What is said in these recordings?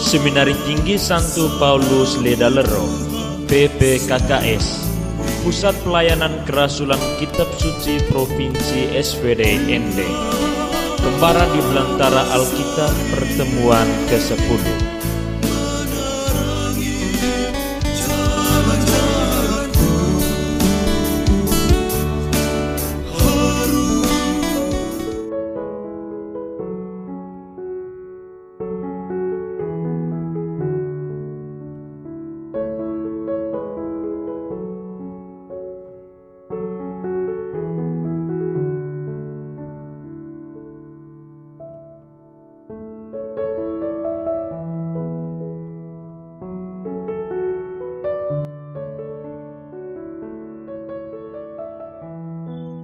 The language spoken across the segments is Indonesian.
Seminari Tinggi Santo Paulus Ledalero, PPKKS, Pusat Pelayanan Kerasulan Kitab Suci Provinsi SVD ND, Kembaran di Belantara Alkitab Pertemuan ke-10.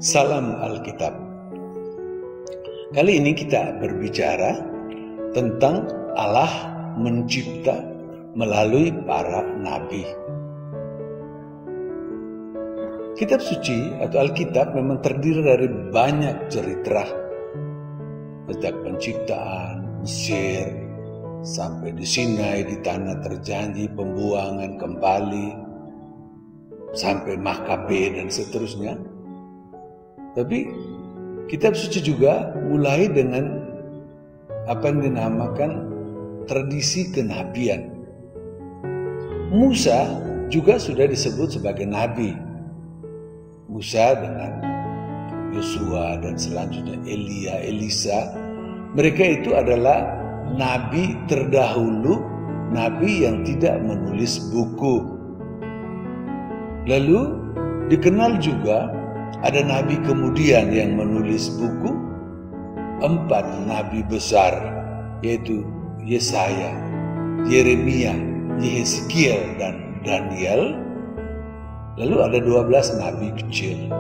Salam Alkitab. Kali ini kita berbicara tentang Allah mencipta melalui para nabi. Kitab suci atau Alkitab memang terdiri dari banyak cerita sejak penciptaan Mesir sampai di Sinai, di tanah terjanji, pembuangan kembali sampai Makabe dan seterusnya. Tapi kitab suci juga mulai dengan apa yang dinamakan tradisi kenabian. Musa juga sudah disebut sebagai nabi. Musa dengan Yosua dan selanjutnya Elia, Elisa, mereka itu adalah nabi terdahulu, nabi yang tidak menulis buku. Lalu dikenal juga ada nabi kemudian yang menulis buku, 4 nabi besar, yaitu Yesaya, Yeremia, Yehezkiel, dan Daniel. Lalu ada 12 nabi kecil.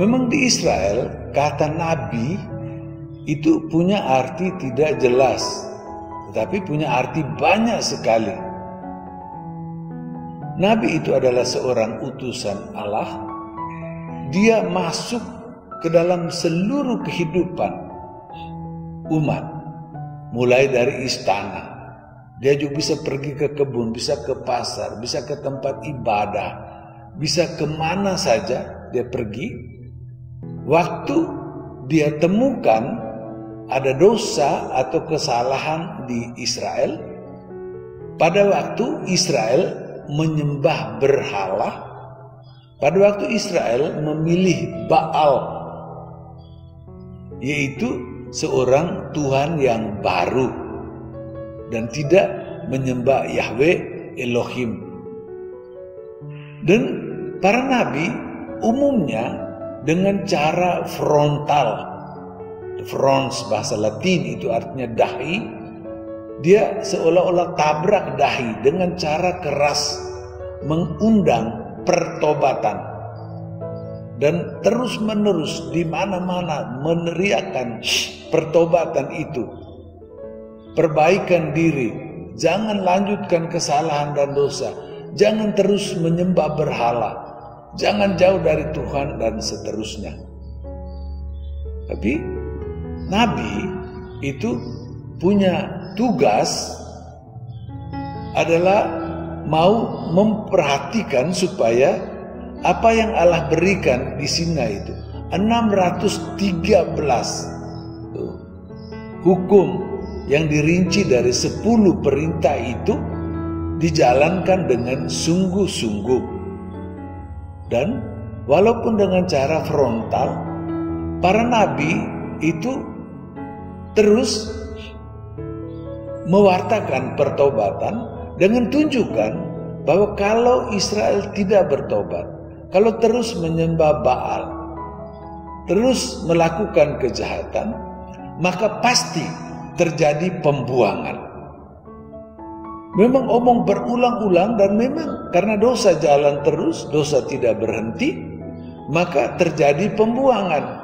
Memang di Israel, kata nabi itu punya arti tidak jelas, tetapi punya arti banyak sekali. Nabi itu adalah seorang utusan Allah. Dia masuk ke dalam seluruh kehidupan umat, mulai dari istana. Dia juga bisa pergi ke kebun, bisa ke pasar, bisa ke tempat ibadah, bisa kemana saja dia pergi. Waktu dia temukan ada dosa atau kesalahan di Israel, pada waktu Israel menyembah berhala, pada waktu Israel memilih Baal, yaitu seorang Tuhan yang baru dan tidak menyembah Yahweh Elohim. Dan para nabi umumnya dengan cara frontal, frons bahasa Latin itu artinya dahi. Dia seolah-olah tabrak dahi dengan cara keras mengundang pertobatan dan terus-menerus di mana-mana meneriakkan pertobatan itu. Perbaikan diri, jangan lanjutkan kesalahan dan dosa, jangan terus menyembah berhala, jangan jauh dari Tuhan dan seterusnya. Tapi nabi itu punya tugas adalah mau memperhatikan supaya apa yang Allah berikan di Sinai itu 613 hukum yang dirinci dari 10 perintah itu dijalankan dengan sungguh-sungguh. Dan walaupun dengan cara frontal, para nabi itu terus mewartakan pertobatan dengan tunjukkan bahwa kalau Israel tidak bertobat, kalau terus menyembah Baal, terus melakukan kejahatan, maka pasti terjadi pembuangan. Memang omong berulang-ulang dan memang karena dosa jalan terus, dosa tidak berhenti, maka terjadi pembuangan.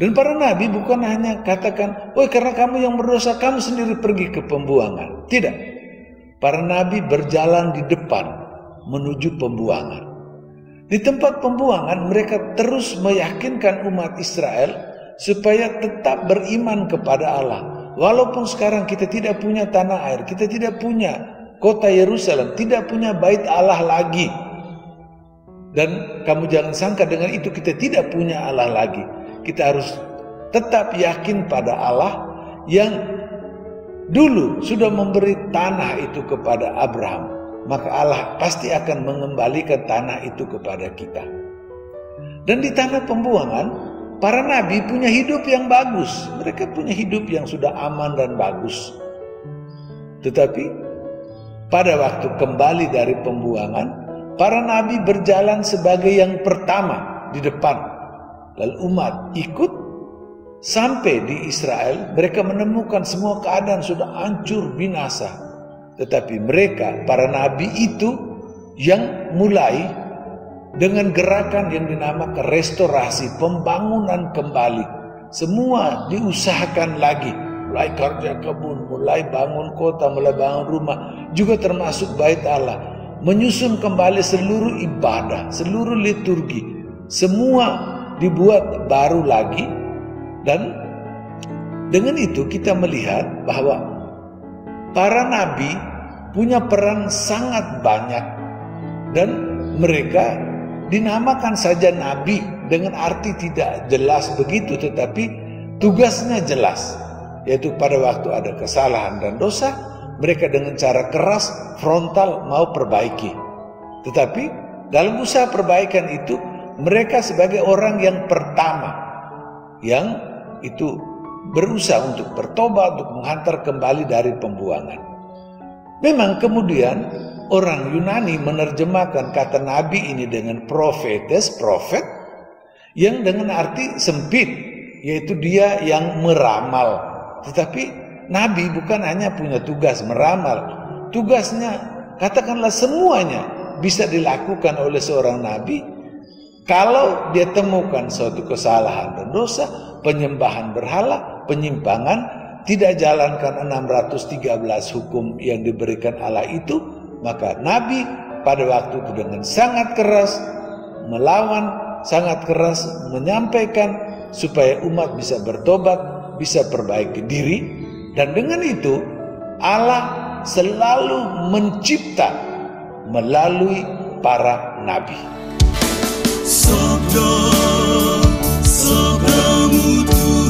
Dan para nabi bukan hanya katakan, "Oh, karena kamu yang berdosa, kamu sendiri pergi ke pembuangan." Tidak. Para nabi berjalan di depan menuju pembuangan. Di tempat pembuangan mereka terus meyakinkan umat Israel supaya tetap beriman kepada Allah, walaupun sekarang kita tidak punya tanah air, kita tidak punya kota Yerusalem, tidak punya bait Allah lagi, dan kamu jangan sangka dengan itu kita tidak punya Allah lagi. Kita harus tetap yakin pada Allah yang dulu sudah memberi tanah itu kepada Abraham. Maka Allah pasti akan mengembalikan tanah itu kepada kita. Dan di tanah pembuangan, para nabi punya hidup yang bagus. Mereka punya hidup yang sudah aman dan bagus. Tetapi pada waktu kembali dari pembuangan, para nabi berjalan sebagai yang pertama di depan. Lalu umat ikut sampai di Israel. Mereka menemukan semua keadaan sudah hancur binasa. Tetapi mereka, para nabi itu yang mulai dengan gerakan yang dinamakan restorasi, pembangunan kembali. Semua diusahakan lagi. Mulai kerja kebun, mulai bangun kota, mulai bangun rumah. Juga termasuk bait Allah. Menyusun kembali seluruh ibadah, seluruh liturgi. Semua dibuat baru lagi. Dan dengan itu kita melihat bahwa para nabi punya peran sangat banyak, dan mereka dinamakan saja nabi dengan arti tidak jelas begitu, tetapi tugasnya jelas, yaitu pada waktu ada kesalahan dan dosa, mereka dengan cara keras frontal mau perbaiki. Tetapi dalam usaha perbaikan itu, mereka sebagai orang yang pertama yang itu berusaha untuk bertobat, untuk menghantar kembali dari pembuangan. Memang kemudian orang Yunani menerjemahkan kata nabi ini dengan profetes, profet, yang dengan arti sempit, yaitu dia yang meramal. Tetapi nabi bukan hanya punya tugas meramal, tugasnya katakanlah semuanya bisa dilakukan oleh seorang nabi. Kalau dia temukan suatu kesalahan dan dosa, penyembahan berhala, penyimpangan, tidak jalankan 613 hukum yang diberikan Allah itu, maka nabi pada waktu itu dengan sangat keras melawan, sangat keras menyampaikan supaya umat bisa bertobat, bisa perbaiki diri. Dan dengan itu Allah selalu mencipta melalui para nabi. Sabda, sabdamu Tuhan.